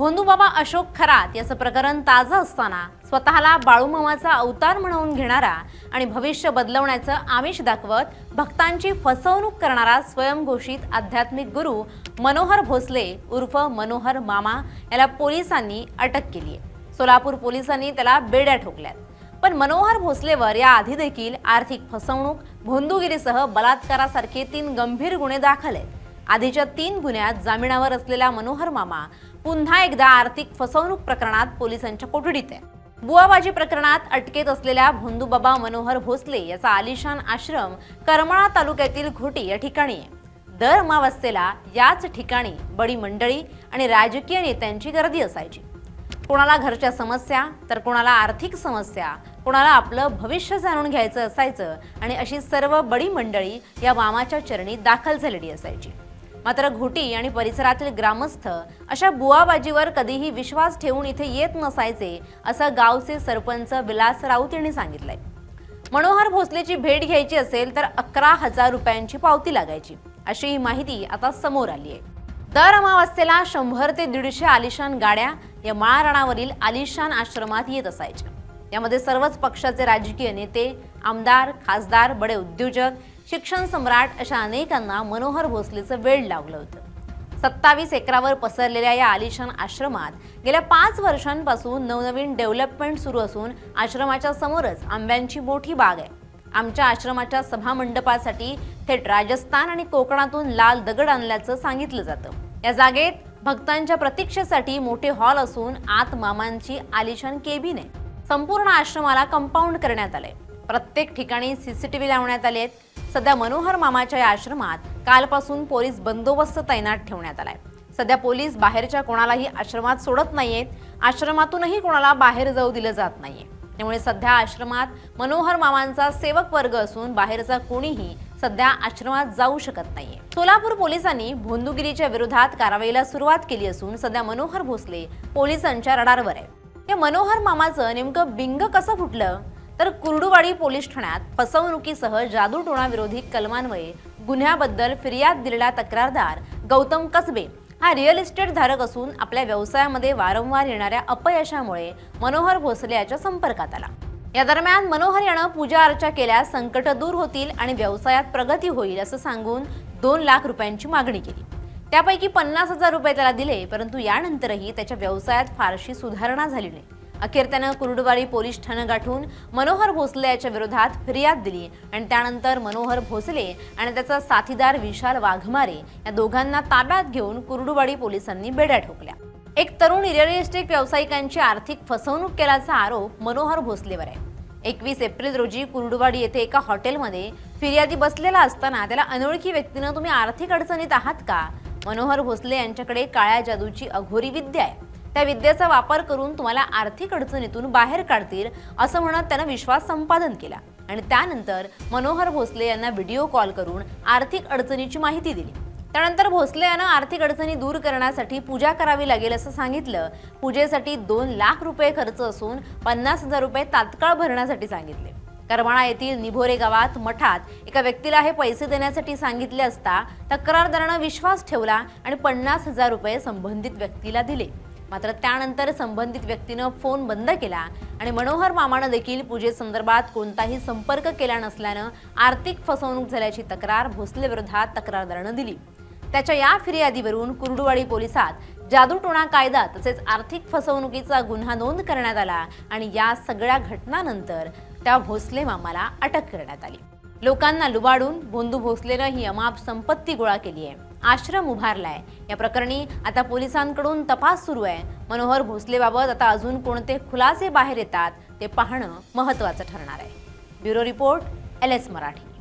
भोंदूबाबा अशोक खरात याचं प्रकरण ताजं असताना स्वतःला बाळूमामाचा अवतार म्हणवून घेणारा आणि भविष्य बदलवण्याचं आमिष दाखवत भक्तांची फसवणूक करणारा स्वयंघोषित आध्यात्मिक गुरु मनोहर भोसले उर्फ मनोहर मामा याला पोलिसांनी अटक केली आहे। सोलापूर पोलिसांनी त्याला बेड्या ठोकल्यात। पण मनोहर भोसलेवर या आधी देखील आर्थिक फसवणूक, भोंदूगिरीसह बलात्कारासारखे 3 गंभीर गुन्हे दाखल आहेत। आधीच्या 3 गुन्ह्यात जामिनावर असलेला मनोहर मामा पुन्हा एकदा आर्थिक फसवणूक प्रकरणात पोलिसांच्या कोठडीत आहे। बुवाबाजी प्रकरणात अटकेत असलेल्या भोंदूबाबा मनोहर भोसले याचा आलिशान आश्रम करमाळा तालुक्यातील घोटी या ठिकाणी आहे। दर अमावस्येला याच ठिकाणी बडी मंडळी आणि राजकीय नेत्यांची गर्दी असायची। कोणाला घरच्या समस्या तर कोणाला आर्थिक समस्या, कोणाला आपलं भविष्य जाणून घ्यायचं असायचं आणि अशी सर्व बडी मंडळी या मामाच्या चरणी दाखल झालेली असायची। मात्र घोटी आणि परिसरातील ग्रामस्थ अशा बुवाबाजीवर कधीही विश्वास ठेवून इथे येत नसायचे असं गावचे सरपंच विलास राऊत यांनी सांगितलंय। मनोहर भोसलेची भेट घ्यायची असेल तर 11,000 रुपयांची पावती लागायची अशी ही माहिती आता समोर आली आहे। दर अमावस्येला 100 ते 150 आलिशान गाड्या या माळरानावरील आलिशान आश्रमात येत असायच्या। यामध्ये सर्वच पक्षाचे राजकीय नेते, आमदार, खासदार, बडे उद्योजक, शिक्षण सम्राट अशा अनेकांना मनोहर भोसलेचं वेड लावलं होतं। 27 एकरावर पसरलेल्या या आलिशान आश्रमात गेल्या 5 वर्षांपासून नवनवीन डेव्हलपमेंट सुरू असून आश्रमाच्या समोरच आंब्यांची मोठी बाग आहे। आमच्या आश्रमाच्या सभा मंडपासाठी थेट राजस्थान आणि कोकणातून लाल दगड आणल्याचं सांगितलं जातं। या जागेत भक्तांच्या प्रतीक्षेसाठी मोठे हॉल असून आत मामांची आलिशान केबिन आहे। संपूर्ण आश्रमाला कंपाऊंड करण्यात आले। प्रत्येक ठिकाणी सीसीटीव्ही लावण्यात आले आहेत। सध्या मनोहर मामाच्या या आश्रमात कालपासून पोलीस बंदोबस्त तैनात ठेवण्यात आलाय। सध्या पोलीस बाहेरच्या कोणालाही आश्रमात सोडत नाहीयेत। आश्रमातूनही कोणाला बाहेर जाऊ दिलं जात नाहीये। त्यामुळे सध्या आश्रमात मनोहर मामांचा सेवक वर्ग असून बाहेरचा कोणीही सध्या आश्रमात जाऊ शकत नाहीये। सोलापूर पोलिसांनी भोंदूगिरीच्या विरोधात कारवाईला सुरुवात केली असून सध्या मनोहर भोसले पोलिसांच्या रडारवर आहे। या मनोहर मामाचं नेमकं बिंग कसं फुटलं तर कुर्डुवाडी पोलीस ठाण्यात फसवणुकीसह जादूटोणा विरोधी कलमान्वये गुन्ह्याबद्दल फिर्याद दिलेला तक्रारदार गौतम कसबे हा रिअल इस्टेट धारक असून आपल्या व्यवसायामध्ये वारंवार येणाऱ्या अपयशामुळे मनोहर भोसले याच्या संपर्कात आला। या दरम्यान मनोहर यानं पूजा अर्चा केल्यास संकट दूर होतील आणि व्यवसायात प्रगती होईल असं सांगून 2 लाख रुपयांची मागणी केली। त्यापैकी 50,000 रुपये त्याला दिले, परंतु यानंतरही त्याच्या व्यवसायात फारशी सुधारणा झाली नाही। अखेर त्यानं कुर्डुवाडी पोलीस ठाणं गाठून मनोहर भोसले याच्या विरोधात फिर्याद दिली आणि त्यानंतर मनोहर भोसले आणि त्याचा साथीदार विशाल वाघमारे या दोघांना ताब्यात घेऊन कुर्डुवाडी पोलिसांनी बेड्या ठोकल्या। एक तरुण रिअल इस्टेट व्यावसायिकांची आर्थिक फसवणूक केल्याचा आरोप मनोहर भोसलेवर आहे। 21 एप्रिल रोजी कुर्डुवाडी येथे एका हॉटेलमध्ये फिर्यादी बसलेला असताना त्याला अनोळखी व्यक्तीनं तुम्ही आर्थिक अडचणीत आहात का? मनोहर भोसले यांच्याकडे काळ्या जादूची अघोरी विद्या आहे, त्या विद्येचा वापर करून तुम्हाला आर्थिक अडचणीतून बाहेर काढतील असं म्हणत त्यानं विश्वास संपादन केला आणि त्यानंतर मनोहर भोसले यांना व्हिडिओ कॉल करून आर्थिक अडचणीची माहिती दिली। त्यानंतर भोसले यांना आर्थिक अडचणी दूर करण्यासाठी पूजा करावी लागेल असं सांगितलं। पूजेसाठी 2 लाख रुपये खर्च असून 50,000 रुपये तात्काळ भरण्यासाठी सांगितले। करमाळा येथील निभोरे गावात मठात एका व्यक्तीला हे पैसे देण्यासाठी सांगितले असता तक्रारदारानं विश्वास ठेवला आणि 50,000 रुपये संबंधित व्यक्तीला दिले। मात्र त्यानंतर संबंधित व्यक्तीनं फोन बंद केला आणि मनोहर मामानं देखील पूजेसंदर्भात कोणताही संपर्क केला नसल्यानं आर्थिक फसवणूक झाल्याची तक्रार भोसले विरोधात तक्रारदारानं दिली। त्याच्या या फिर्यादीवरून कुर्डुवाडी पोलिसात जादूटोणा कायदा तसेच आर्थिक फसवणुकीचा गुन्हा नोंद करण्यात आला आणि या सगळ्या घटनांनंतर त्या भोसले मामाला अटक करण्यात आली। लोकांना लुबाडून भोंदू भोसलेनं ही अमाप संपत्ती गोळा केली आहे, आश्रम उभारलाय। या प्रकरणी आता पोलिसांकडून तपास सुरू आहे। मनोहर भोसलेबाबत आता अजून कोणते खुलासे बाहेर येतात ते पाहणं महत्त्वाचं ठरणार आहे। Bureau report, LS Marathi.